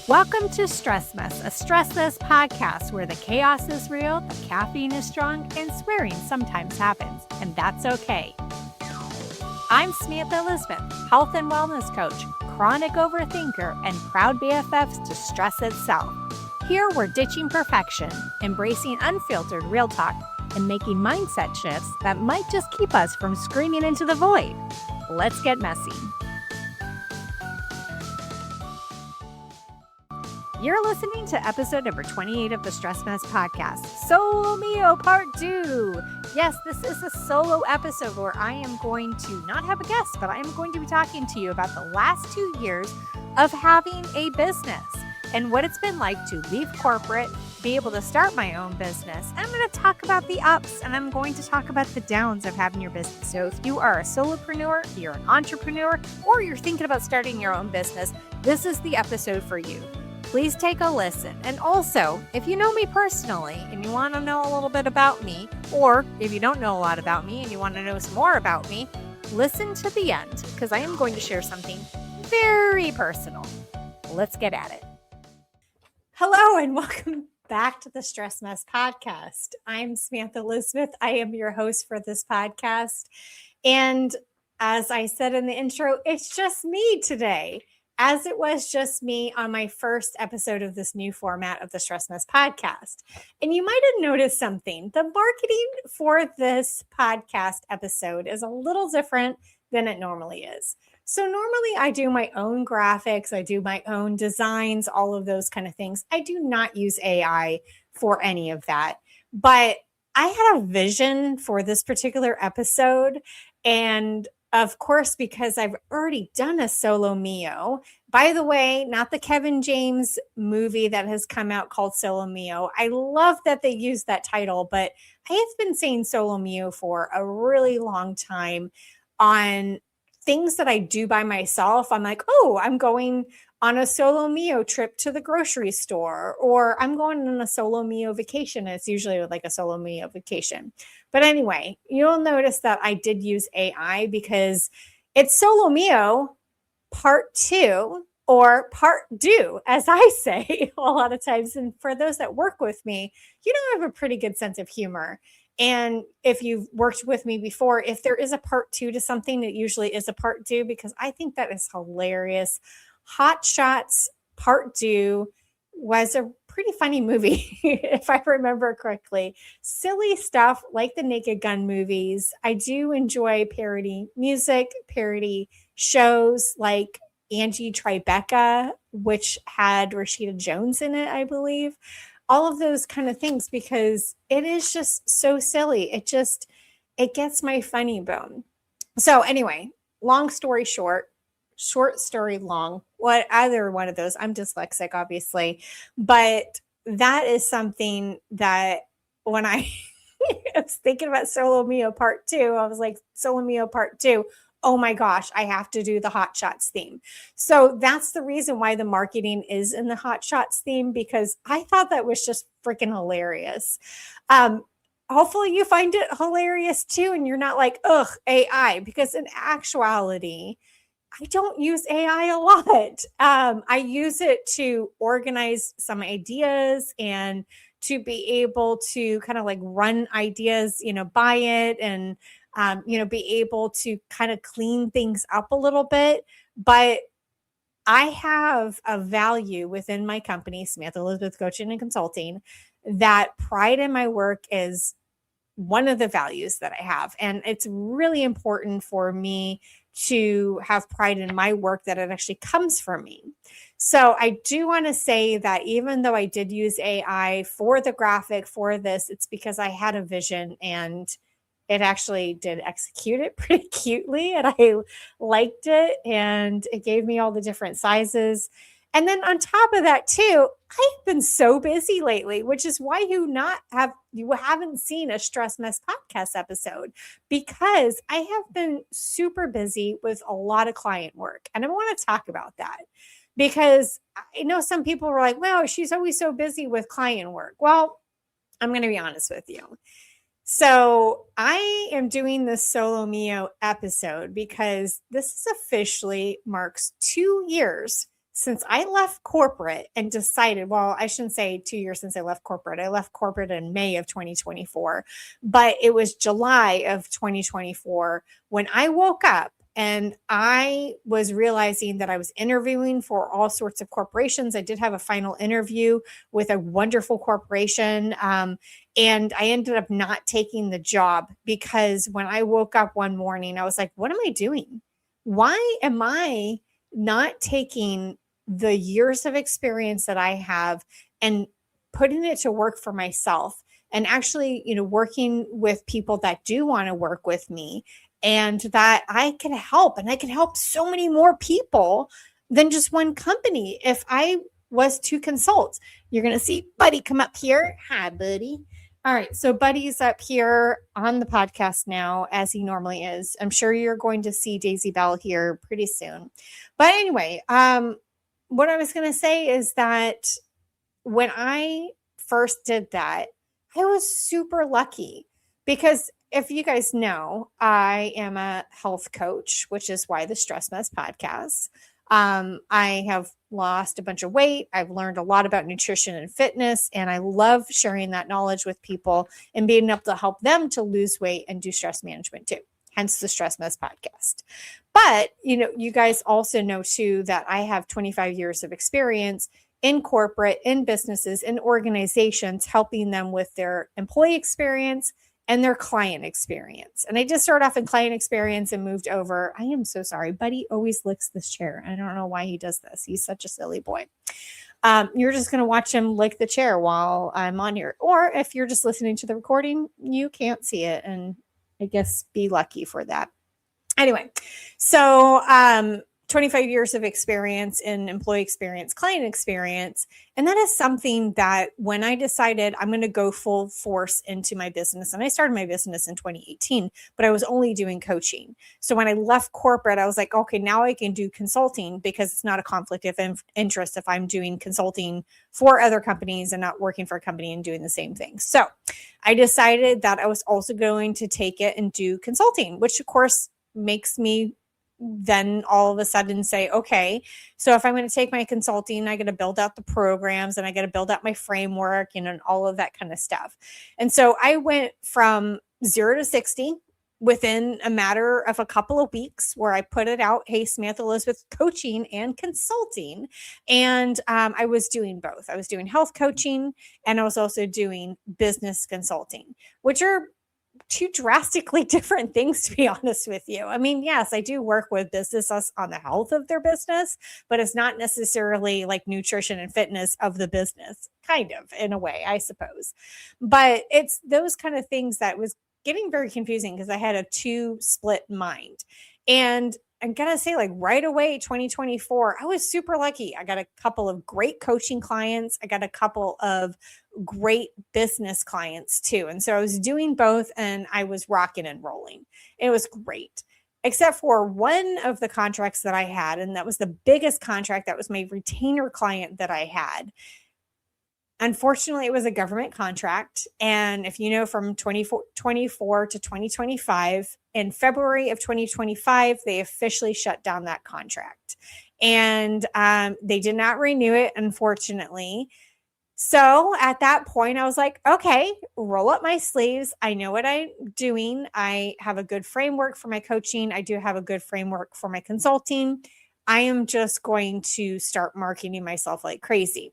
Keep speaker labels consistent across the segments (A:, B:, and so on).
A: Welcome to Stress Mess, a stressless podcast where the chaos is real, the caffeine is strong, and swearing sometimes happens, and that's okay. I'm Samantha Elizabeth, health and wellness coach, chronic overthinker, and proud BFFs to stress itself. Here we're ditching perfection, embracing unfiltered real talk, and making mindset shifts that might just keep us from screaming into the void. Let's get messy. You're listening to episode number 28 of the Stress Mess podcast, Solo Mio Part 2. Yes, this is a solo episode where I am going to not have a guest, but I am going to be talking to you about the last 2 years of having a business and what it's been like to leave corporate, be able to start my own business. I'm going to talk about the ups and I'm going to talk about the downs of having your business. So if you are a solopreneur, you're an entrepreneur, or you're thinking about starting your own business, this is the episode for you. Please take a listen. And also, if you know me personally and you want to know a little bit about me, or if you don't know a lot about me and you want to know some more about me, listen to the end because I am going to share something very personal. Let's get at it. Hello and welcome back to the Stress Mess podcast. I'm Samantha Elizabeth. I am your host for this podcast. And as I said in the intro, it's just me today. As it was just me on my first episode of this new format of the Stress Mess podcast. And you might have noticed something. The marketing for this podcast episode is a little different than it normally is. So normally I do my own graphics, I do my own designs, all of those kind of things. I do not use AI for any of that. But I had a vision for this particular episode, and of course, because I've already done a Solo Mio. By the way, not the Kevin James movie that has come out called Solo Mio. I love that they used that title, but I have been saying Solo Mio for a really long time on things that I do by myself. I'm like, oh, I'm going on a Solo Mio trip to the grocery store, or I'm going on a Solo Mio vacation. And it's usually like a Solo Mio vacation. But anyway, you'll notice that I did use AI because it's Solo Mio Part 2 or Part Deux, as I say a lot of times. And for those that work with me, you know, I have a pretty good sense of humor. And if you've worked with me before, if there is a part 2 to something, it usually is a part 2 because I think that is hilarious. Hot Shots Part 2 was a pretty funny movie, if I remember correctly. Silly stuff like the Naked Gun movies. I do enjoy parody music, parody shows like Angie Tribeca, which had Rashida Jones in it, I believe. All of those kind of things because it is just so silly. It gets my funny bone. So anyway, long story short story long, either one of those. I'm dyslexic, obviously, but that is something that when I was thinking about Solo Mio Part 2, I was like, Solo Mio Part 2, oh my gosh, I have to do the Hot Shots theme. So that's the reason why the marketing is in the Hot Shots theme, because I thought that was just freaking hilarious. Hopefully you find it hilarious too, and you're not like, ugh, AI, because in actuality, I don't use AI a lot. I use it to organize some ideas and to be able to kind of like run ideas, by it and, be able to kind of clean things up a little bit. But I have a value within my company, Samantha Elizabeth Coaching and Consulting, that pride in my work is one of the values that I have. And it's really important for me to have pride in my work that it actually comes from me. So I do want to say that even though I did use AI for the graphic for this, it's because I had a vision and it actually did execute it pretty cutely and I liked it and it gave me all the different sizes. And then on top of that too, I've been so busy lately, which is why you haven't seen a Stress Mess podcast episode, because I have been super busy with a lot of client work. And I want to talk about that because I know some people were like, wow, she's always so busy with client work. Well, I'm going to be honest with you. So I am doing this Solo Mio episode because this is officially marks 2 years since I left corporate and decided, well, I shouldn't say 2 years since I left corporate. I left corporate in May of 2024, but it was July of 2024 when I woke up and I was realizing that I was interviewing for all sorts of corporations. I did have a final interview with a wonderful corporation. And I ended up not taking the job because when I woke up one morning, I was like, what am I doing? Why am I not taking the years of experience that I have and putting it to work for myself and actually, working with people that do want to work with me and that I can help, and I can help so many more people than just one company if I was to consult. You're going to see Buddy come up here. Hi, Buddy. All right. So Buddy's up here on the podcast now, as he normally is. I'm sure you're going to see Daisy Bell here pretty soon. But anyway, what I was going to say is that when I first did that, I was super lucky because if you guys know, I am a health coach, which is why the Stress Mess podcast. I have lost a bunch of weight. I've learned a lot about nutrition and fitness, and I love sharing that knowledge with people and being able to help them to lose weight and do stress management too. Hence the Stress Mess podcast. But, you guys also know too that I have 25 years of experience in corporate, in businesses, in organizations, helping them with their employee experience and their client experience. And I just started off in client experience and moved over. I am so sorry. Buddy always licks this chair. I don't know why he does this. He's such a silly boy. You're just going to watch him lick the chair while I'm on here. Or if you're just listening to the recording, you can't see it. And I guess be lucky for that. Anyway, so 25 years of experience in employee experience, client experience. And that is something that when I decided I'm going to go full force into my business, and I started my business in 2018, but I was only doing coaching. So when I left corporate, I was like, okay, now I can do consulting because it's not a conflict of interest if I'm doing consulting for other companies and not working for a company and doing the same thing. So I decided that I was also going to take it and do consulting, which of course makes me then all of a sudden say, okay, so if I'm going to take my consulting, I got to build out the programs and I got to build out my framework and all of that kind of stuff. And so I went from 0 to 60 within a matter of a couple of weeks where I put it out, hey, Samantha Elizabeth coaching and consulting. And I was doing both. I was doing health coaching and I was also doing business consulting, which are two drastically different things, to be honest with you. I mean, yes, I do work with businesses on the health of their business, but it's not necessarily like nutrition and fitness of the business, kind of in a way, I suppose. But it's those kind of things that was getting very confusing because I had a two split mind. And I'm going to say like right away, 2024, I was super lucky. I got a couple of great coaching clients. I got a couple of great business clients too. And so I was doing both and I was rocking and rolling. It was great, except for one of the contracts that I had. And that was the biggest contract. That was my retainer client that I had. Unfortunately, it was a government contract. And if you know, from 2024 to 2025, in February of 2025, they officially shut down that contract. And they did not renew it, unfortunately. So at that point, I was like, okay, roll up my sleeves. I know what I'm doing. I have a good framework for my coaching. I do have a good framework for my consulting. I am just going to start marketing myself like crazy.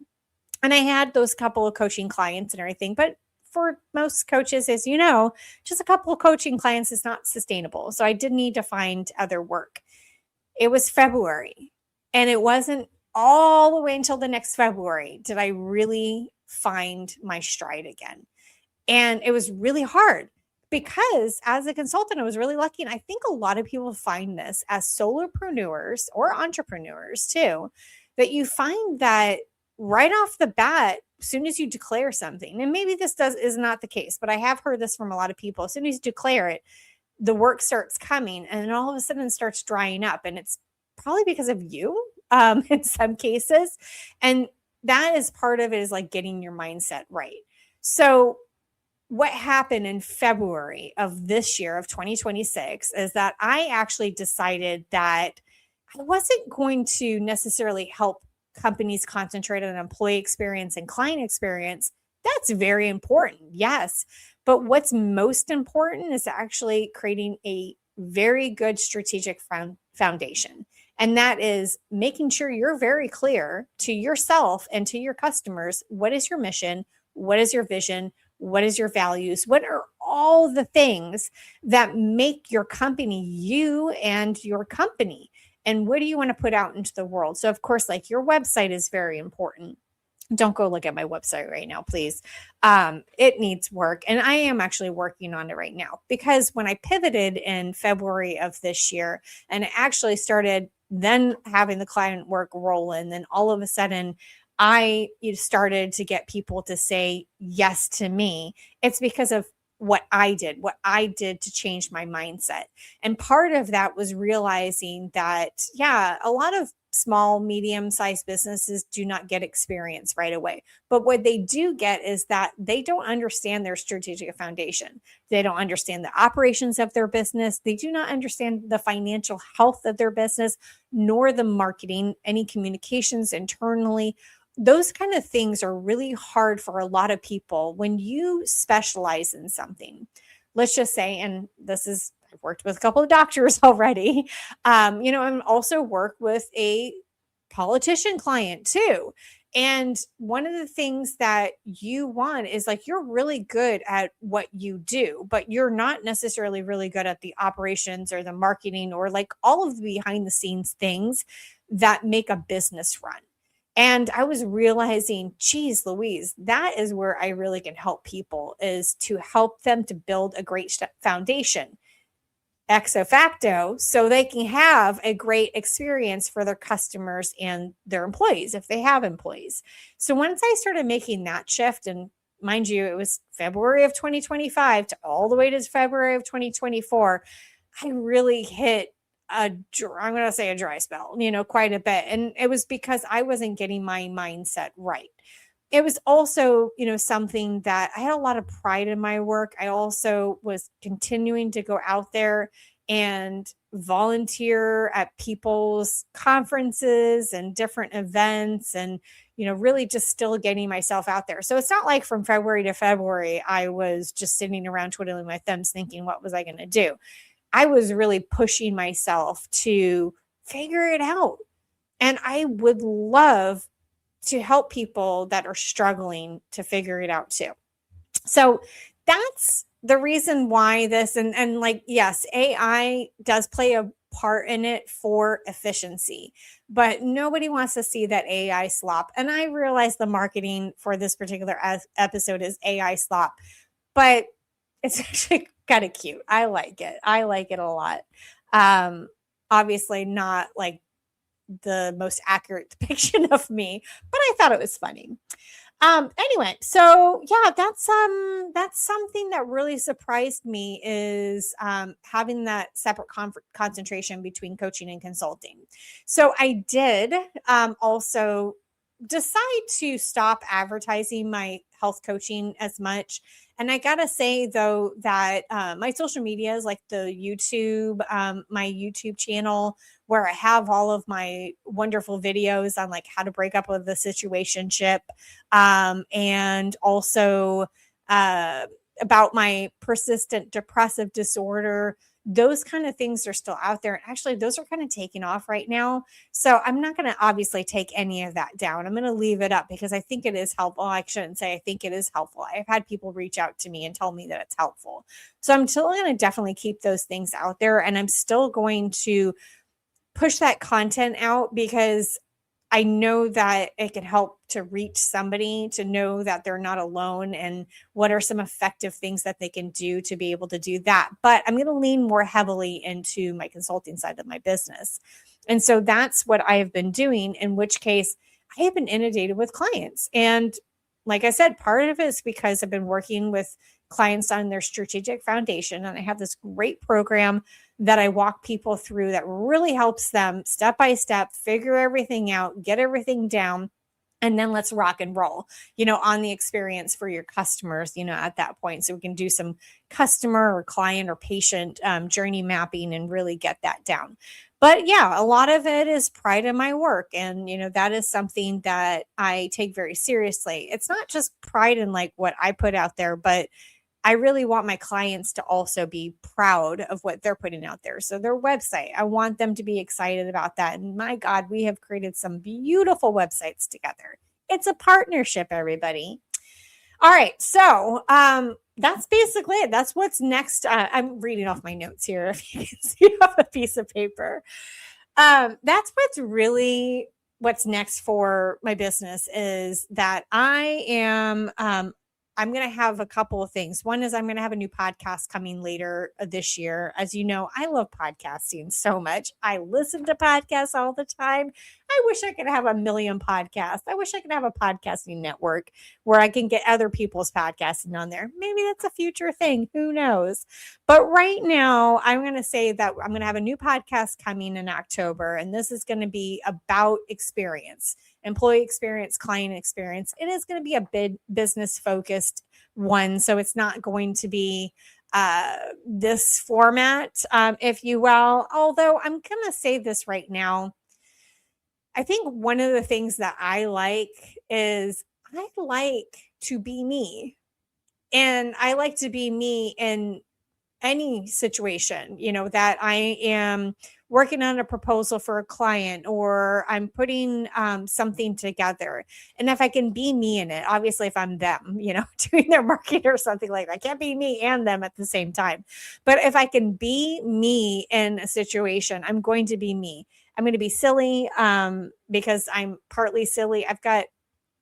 A: And I had those couple of coaching clients and everything, but for most coaches, as you know, just a couple of coaching clients is not sustainable. So I did need to find other work. It was February, and it wasn't all the way until the next February did I really find my stride again. And it was really hard because as a consultant, I was really lucky. And I think a lot of people find this as solopreneurs or entrepreneurs too, that you find that right off the bat, as soon as you declare something, and maybe this is not the case, but I have heard this from a lot of people. As soon as you declare it, the work starts coming and then all of a sudden it starts drying up. And it's probably because of you in some cases. And that is part of it, is like getting your mindset right. So what happened in February of this year of 2026 is that I actually decided that I wasn't going to necessarily help companies concentrate on employee experience and client experience. That's very important, yes. But what's most important is actually creating a very good strategic foundation. And that is making sure you're very clear to yourself and to your customers. What is your mission? What is your vision? What is your values? What are all the things that make your company you and your company? And what do you want to put out into the world? So, of course, like your website is very important. Don't go look at my website right now, please. It needs work. And I am actually working on it right now, because when I pivoted in February of this year and actually started then having the client work roll in, then all of a sudden I started to get people to say yes to me. It's because of what I did to change my mindset. And part of that was realizing that, yeah, a lot of small, medium-sized businesses do not get experience right away. But what they do get is that they don't understand their strategic foundation. They don't understand the operations of their business. They do not understand the financial health of their business, nor the marketing, any communications internally. Those kind of things are really hard for a lot of people when you specialize in something. Let's just say, and this is, I've worked with a couple of doctors already. I'm also work with a politician client too. And one of the things that you want is like, you're really good at what you do, but you're not necessarily really good at the operations or the marketing or like all of the behind the scenes things that make a business run. And I was realizing, geez, Louise, that is where I really can help people, is to help them to build a great foundation ex facto, so they can have a great experience for their customers and their employees if they have employees. So once I started making that shift, and mind you, it was February of 2025 to all the way to February of 2024, I really hit I'm going to say a dry spell, quite a bit. And it was because I wasn't getting my mindset right. It was also, something that I had a lot of pride in my work. I also was continuing to go out there and volunteer at people's conferences and different events, and, really just still getting myself out there. So it's not like from February to February, I was just sitting around twiddling my thumbs thinking, what was I going to do? I was really pushing myself to figure it out. And I would love to help people that are struggling to figure it out too. So that's the reason why this, and like, yes, AI does play a part in it for efficiency, but nobody wants to see that AI slop. And I realize the marketing for this particular episode is AI slop, but it's actually kind of cute. I like it. I like it a lot. Obviously not like the most accurate depiction of me, but I thought it was funny. Anyway, so yeah, that's something that really surprised me, is having that separate concentration between coaching and consulting. So I did also decide to stop advertising my health coaching as much. And I gotta say though that my social media is like the YouTube, my YouTube channel, where I have all of my wonderful videos on like how to break up with the situationship, and also about my persistent depressive disorder. Those kind of things are still out there. And actually, those are kind of taking off right now. So I'm not going to obviously take any of that down. I'm going to leave it up because I think it is helpful. I shouldn't say I think it is helpful. I've had people reach out to me and tell me that it's helpful. So I'm still going to definitely keep those things out there. And I'm still going to push that content out because I know that it can help to reach somebody, to know that they're not alone, and what are some effective things that they can do to be able to do that. But I'm going to lean more heavily into my consulting side of my business. And so that's what I have been doing, in which case I have been inundated with clients. And like I said, part of it is because I've been working with clients on their strategic foundation. And I have this great program that I walk people through that really helps them step by step, figure everything out, get everything down, and then let's rock and roll, on the experience for your customers, at that point. So we can do some customer or client or patient journey mapping and really get that down. But yeah, a lot of it is pride in my work. And, that is something that I take very seriously. It's not just pride in like what I put out there, but I really want my clients to also be proud of what they're putting out there. So their website, I want them to be excited about that. And my God, we have created some beautiful websites together. It's a partnership, everybody. All right. So that's basically it. That's what's next. I'm reading off my notes here. If you can see off a piece of paper. That's what's next for my business is that I'm going to have a couple of things. One is I'm going to have a new podcast coming later this year. As you know, I love podcasting so much. I listen to podcasts all the time. I wish I could have a million podcasts. I wish I could have a podcasting network where I can get other people's podcasting on there. Maybe that's a future thing. Who knows? But right now, I'm going to say that I'm going to have a new podcast coming in October, and this is going to be about experience. Employee experience, client experience. It is going to be a big business focused one. So it's not going to be this format, if you will. Although I'm going to say this right now. I think one of the things that I like is I like to be me. And I like to be me in any situation, that I am working on a proposal for a client or I'm putting something together. And if I can be me in it, obviously if I'm them, doing their marketing or something like that, I can't be me and them at the same time. But if I can be me in a situation, I'm going to be me. I'm going to be silly because I'm partly silly. I've got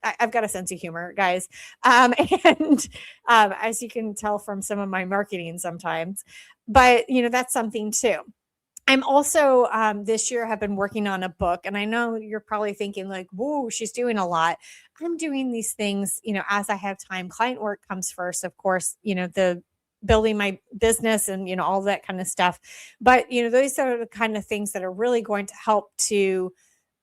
A: a sense of humor, guys. And as you can tell from some of my marketing sometimes, but that's something too. I'm also this year have been working on a book, and I know you're probably thinking like, whoa, she's doing a lot. I'm doing these things, as I have time. Client work comes first, of course, the building my business and, all that kind of stuff. But, those are the kind of things that are really going to help to,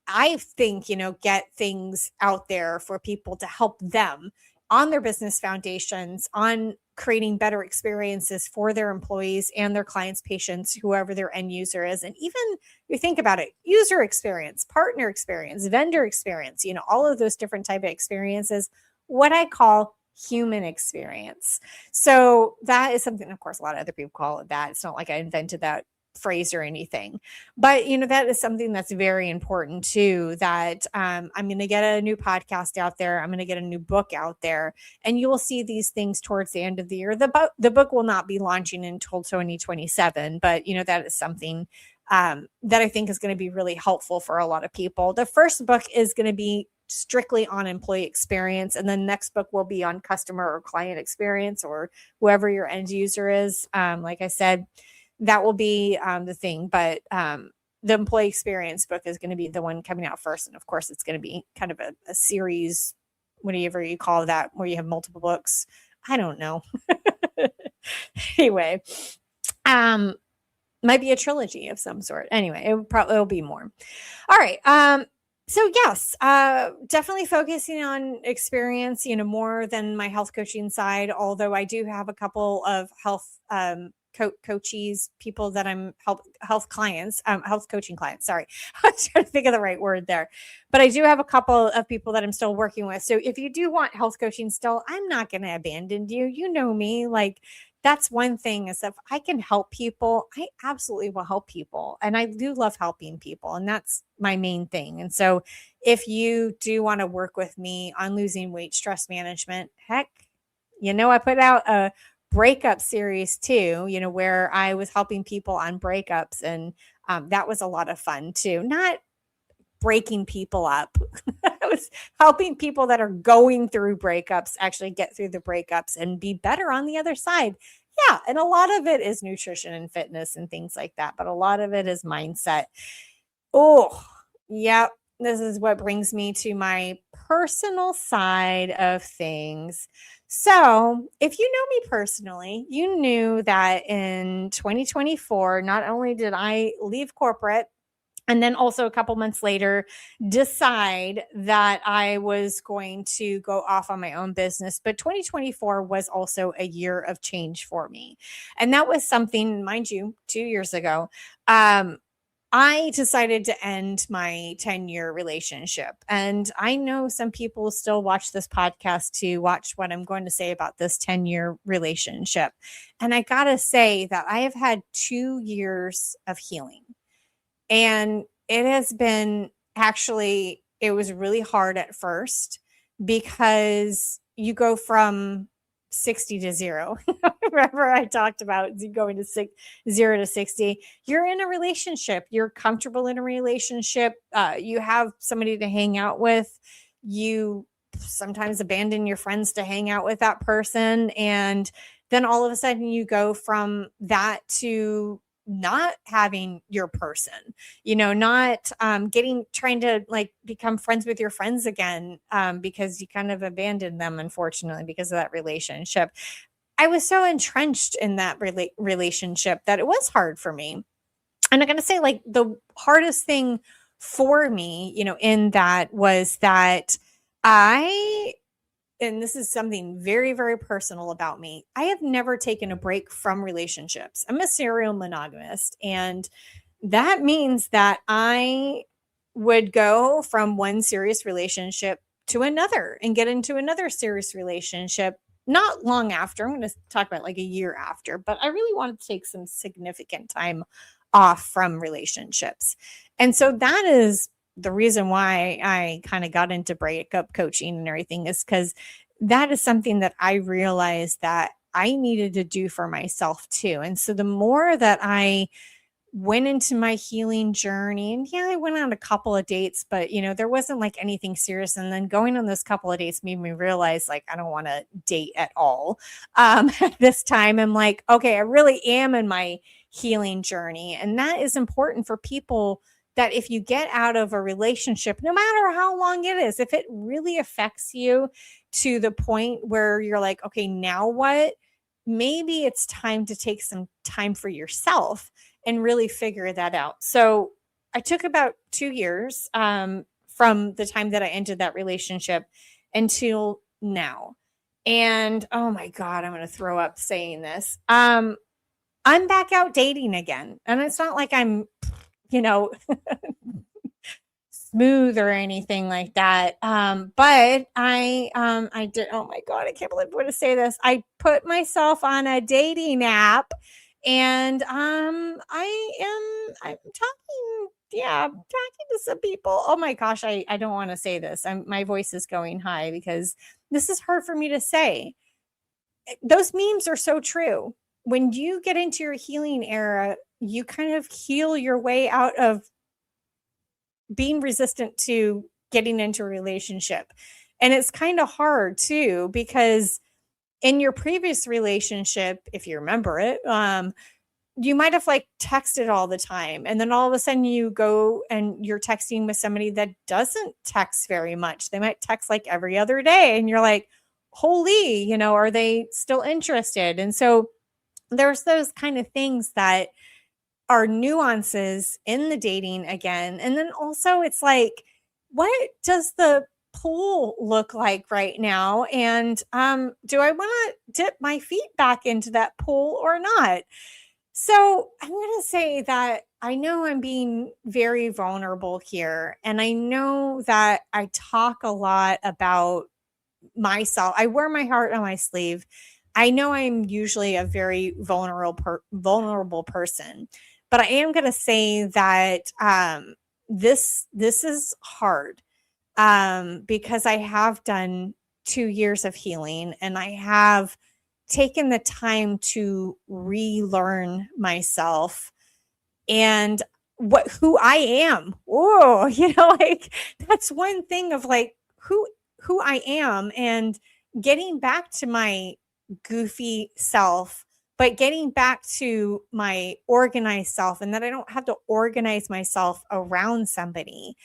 A: I think, get things out there for people to help them on their business foundations, on creating better experiences for their employees and their clients, patients, whoever their end user is. And even you think about it, user experience, partner experience, vendor experience, all of those different type of experiences, what I call human experience. So that is something, of course, a lot of other people call it that. It's not like I invented that phrase or anything, but that is something that's very important too, that I'm going to get a new podcast out there. I'm going to get a new book out there, and you will see these things towards the end of the year. The book will not be launching until 2027, but that is something that I think is going to be really helpful for a lot of people. The first book is going to be strictly on employee experience, and the next book will be on customer or client experience, or whoever your end user is. Like I said, that will be the thing. But the employee experience book is going to be the one coming out first. And of course, it's going to be kind of a series, whatever you call that, where you have multiple books. I don't know. Anyway, might be a trilogy of some sort. Anyway, it'll be more. All right. So yes, definitely focusing on experience, more than my health coaching side, although I do have a couple of health coaches, people that I'm health coaching clients. Sorry. I was trying to think of the right word there, but I do have a couple of people that I'm still working with. So if you do want health coaching still, I'm not going to abandon you. You know me, like that's one thing is if I can help people, I absolutely will help people. And I do love helping people. And that's my main thing. And so if you do want to work with me on losing weight, stress management, heck, I put out a breakup series too, where I was helping people on breakups, and that was a lot of fun too. Not breaking people up. I was helping people that are going through breakups actually get through the breakups and be better on the other side. Yeah, and a lot of it is nutrition and fitness and things like that, but a lot of it is mindset. Oh, yep. This is what brings me to my personal side of things. So if you know me personally, you knew that in 2024, not only did I leave corporate, and then also a couple months later, decide that I was going to go off on my own business. But 2024 was also a year of change for me. And that was something, mind you, 2 years ago, I decided to end my 10-year relationship. And I know some people still watch this podcast to watch what I'm going to say about this 10-year relationship. And I got to say that I have had 2 years of healing. And it has been actually, it was really hard at first because you go from 60 to zero. Remember, I talked about going to 0 to 60. You're in a relationship, you're comfortable in a relationship, you have somebody to hang out with. You sometimes abandon your friends to hang out with that person. And then all of a sudden, you go from that to not having your person, not trying to like become friends with your friends again, because you kind of abandoned them, unfortunately, because of that relationship. I was so entrenched in that relationship that it was hard for me. And I'm going to say, like, the hardest thing for me, in that was that I, and this is something very, very personal about me, I have never taken a break from relationships. I'm a serial monogamist. And that means that I would go from one serious relationship to another and get into another serious relationship not long after. I'm going to talk about like a year after, but I really wanted to take some significant time off from relationships. And so that is the reason why I kind of got into breakup coaching and everything, is because that is something that I realized that I needed to do for myself too. And so the more that I went into my healing journey, and yeah, I went on a couple of dates, but there wasn't like anything serious. And then going on those couple of dates made me realize, like, I don't want to date at all. At this time, I'm like, okay, I really am in my healing journey. And that is important for people, that if you get out of a relationship, no matter how long it is, if it really affects you to the point where you're like, okay, now what? Maybe it's time to take some time for yourself and really figure that out. So I took about 2 years from the time that I ended that relationship until now. And oh my God, I'm going to throw up saying this. I'm back out dating again. And it's not like I'm, smooth or anything like that. But I did, oh my God, I can't believe I'm going to say this. I put myself on a dating app, and I'm talking, yeah, I'm talking to some people. Oh my gosh, I don't want to say this. My voice is going high because this is hard for me to say. Those memes are so true. When you get into your healing era, you kind of heal your way out of being resistant to getting into a relationship. And it's kind of hard too, because in your previous relationship, if you remember it, you might have like texted all the time. And then all of a sudden you go and you're texting with somebody that doesn't text very much. They might text like every other day. And you're like, holy, are they still interested? And so there's those kind of things that are nuances in the dating again. And then also it's like, what does the pool look like right now? And do I want to dip my feet back into that pool or not? So I'm going to say that I know I'm being very vulnerable here. And I know that I talk a lot about myself. I wear my heart on my sleeve. I know I'm usually a very vulnerable person, but I am going to say that this is hard, because I have done 2 years of healing, and I have taken the time to relearn myself and who I am. Oh, like that's one thing of like who I am, and getting back to my goofy self, but getting back to my organized self, and that I don't have to organize myself around somebody.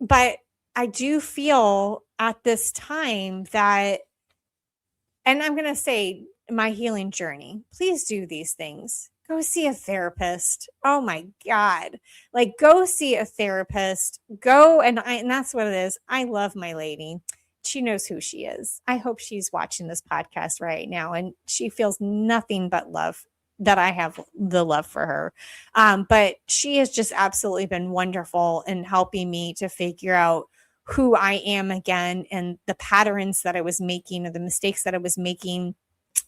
A: But I do feel at this time that, and I'm going to say my healing journey, please do these things. Go see a therapist. Oh my God. Like, go see a therapist. Go, and that's what it is. I love my lady. She knows who she is. I hope she's watching this podcast right now, and she feels nothing but love that I have the love for her. But she has just absolutely been wonderful in helping me to figure out who I am again and the patterns that I was making or the mistakes that I was making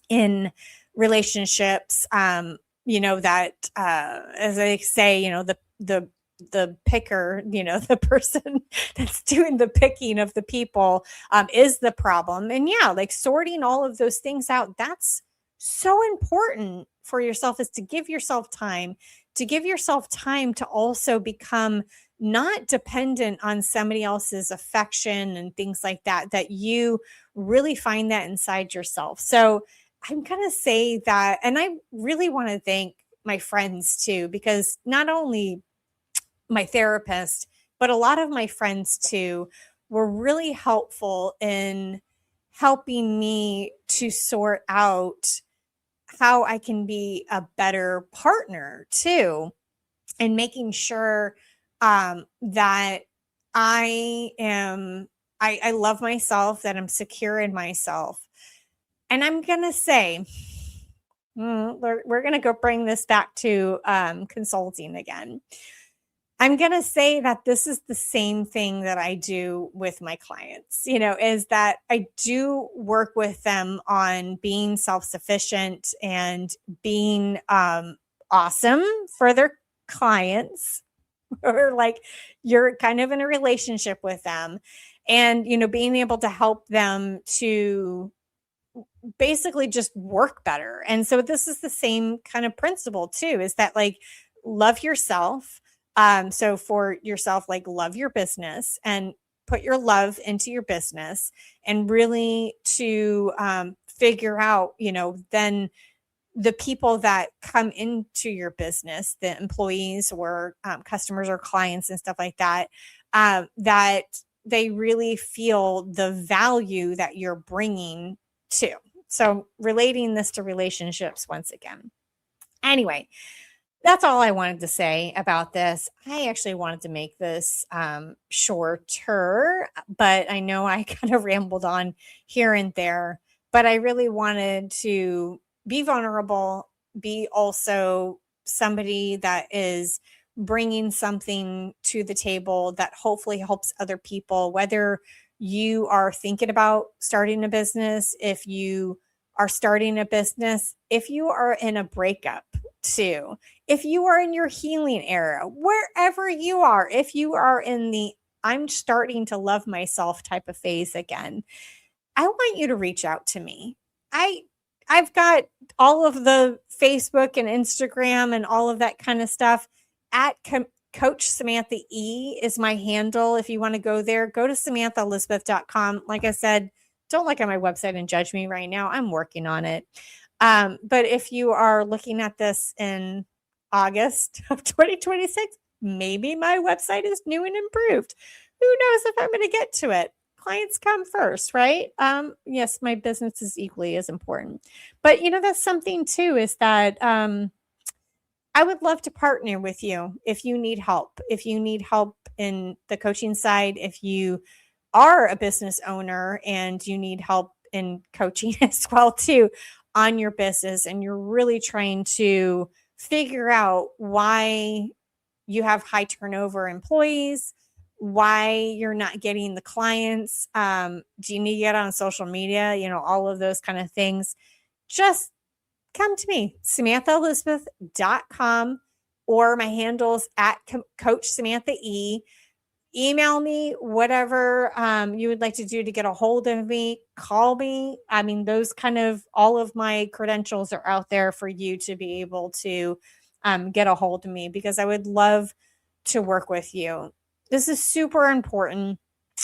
A: in relationships. That as I say, the picker, the person that's doing the picking of the people is the problem. And yeah, like sorting all of those things out, that's so important for yourself, is to give yourself time, to also become not dependent on somebody else's affection and things like that, that you really find that inside yourself. So I'm going to say that, and I really want to thank my friends too, because not only my therapist, but a lot of my friends too were really helpful in helping me to sort out how I can be a better partner too, and making sure that I love myself, that I'm secure in myself. And I'm going to say, we're going to go bring this back to consulting again. I'm going to say that this is the same thing that I do with my clients, is that I do work with them on being self-sufficient and being awesome for their clients, or like you're kind of in a relationship with them, and, being able to help them to basically just work better. And so this is the same kind of principle too, is that like love yourself. So for yourself, like love your business and put your love into your business, and really to figure out, then the people that come into your business, the employees or customers or clients and stuff like that, that they really feel the value that you're bringing to. So relating this to relationships once again. Anyway, that's all I wanted to say about this. I actually wanted to make this shorter, but I know I kind of rambled on here and there. But I really wanted to be vulnerable, be also somebody that is bringing something to the table that hopefully helps other people, whether you are thinking about starting a business, if you are starting a business, if you are in a breakup too, if you are in your healing era, wherever you are, if you are in the I'm starting to love myself type of phase again, I want you to reach out to me. I've got all of the Facebook and Instagram and all of that kind of stuff at Coach Samantha E is my handle. If you want to go there, go to SamanthaElizabeth.com. Like I said, don't look at my website and judge me right now. I'm working on it. But if you are looking at this in August of 2026, maybe my website is new and improved. Who knows if I'm going to get to it? Clients come first, right? Yes, my business is equally as important. But, that's something too, is that I would love to partner with you if you need help. If you need help in the coaching side, if you are a business owner and you need help in coaching as well too on your business, and you're really trying to figure out why you have high turnover employees, why you're not getting the clients, do you need to get on social media, all of those kind of things, just come to me, SamanthaElizabeth.com, or my handles at Coach Samantha E. Email me, whatever you would like to do to get a hold of me. Call me. I mean, those kind of, all of my credentials are out there for you to be able to get a hold of me, because I would love to work with you. This is super important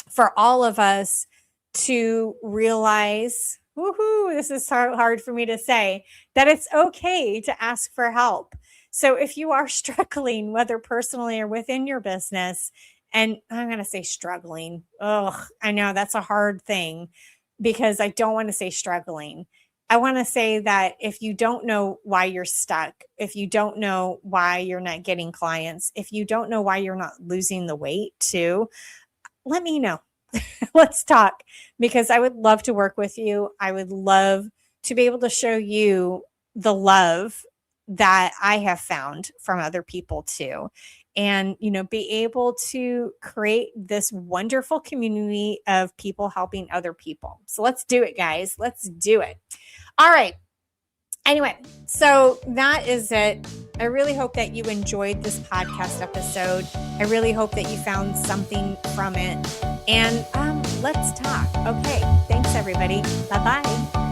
A: for all of us to realize, this is hard for me to say, that it's okay to ask for help. So if you are struggling, whether personally or within your business, and I'm going to say struggling. I know that's a hard thing, because I don't want to say struggling. I want to say that if you don't know why you're stuck, if you don't know why you're not getting clients, if you don't know why you're not losing the weight too, let me know. Let's talk, because I would love to work with you. I would love to be able to show you the love that I have found from other people too. And, be able to create this wonderful community of people helping other people. So let's do it, guys. Let's do it. All right. Anyway, so that is it. I really hope that you enjoyed this podcast episode. I really hope that you found something from it. And let's talk. Okay. Thanks, everybody. Bye-bye.